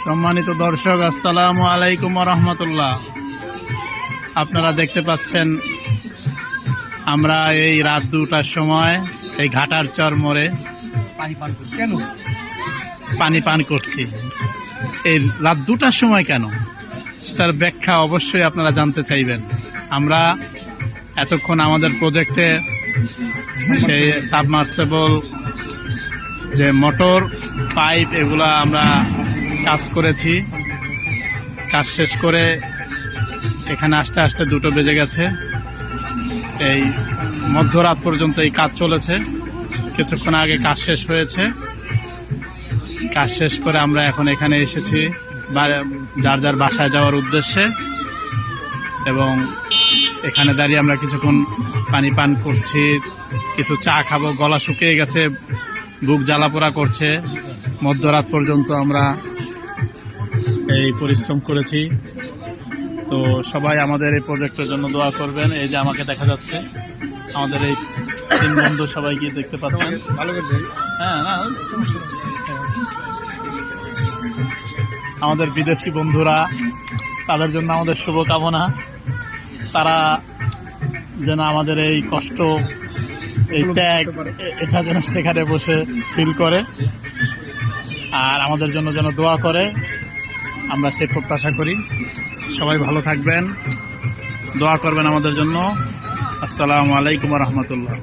সম্মানিত দর্শক, আসসালামু আলাইকুম ওয়া রাহমাতুল্লাহ। আপনারা দেখতে পাচ্ছেন আমরা এই রাত 2টার সময় এই ঘাটার চর মোড়ে পানি পান করছি। এই রাত 2টার সময় কেন, সেটার ব্যাখ্যা অবশ্যই আপনারা জানতে চাইবেন। আমরা এতক্ষণ আমাদের প্রজেক্টে সেই সাবমার্সেবল যে মোটর পাইপ এগুলা আমরা কাজ করেছি। কাজ শেষ করে এখানে আসতে আসতে 2টো বেজে গেছে। এই মধ্যরাত পর্যন্ত এই কাজ চলেছে। কিছুক্ষণ আগে কাজ শেষ হয়েছে। কাজ শেষ করে আমরা এখন এখানে এসেছি যার যার বাসায় যাওয়ার উদ্দেশ্যে, এবং এখানে দাঁড়িয়ে আমরা কিছুক্ষণ পানি পান করছি, কিছু চা খাবো। গলা শুকিয়ে গেছে, বুক জ্বালাপোড়া করছে। মধ্যরাত পর্যন্ত আমরা এই পরিশ্রম করেছি। তো সবাই আমাদের এই প্রজেক্টের জন্য দোয়া করবেন। এই যে আমাকে দেখা যাচ্ছে, আমাদের এই 3 বন্ধু সবাইকে দেখতে পাচ্ছেন। ভালো করছে, হ্যাঁ, না আমাদের বিদেশি বন্ধুরা, তাদের জন্য আমাদের শুভকামনা। তারা যেন আমাদের এই কষ্ট, এই ত্যাগ, এটা যেন সেখানে বসে ফিল করে আর আমাদের জন্য যেন দোয়া করে, আমরা সেই প্রত্যাশা করি। সবাই ভালো থাকবেন, দোয়া করবেন আমাদের জন্য। আসসালামু আলাইকুম ওয়া রাহমাতুল্লাহ।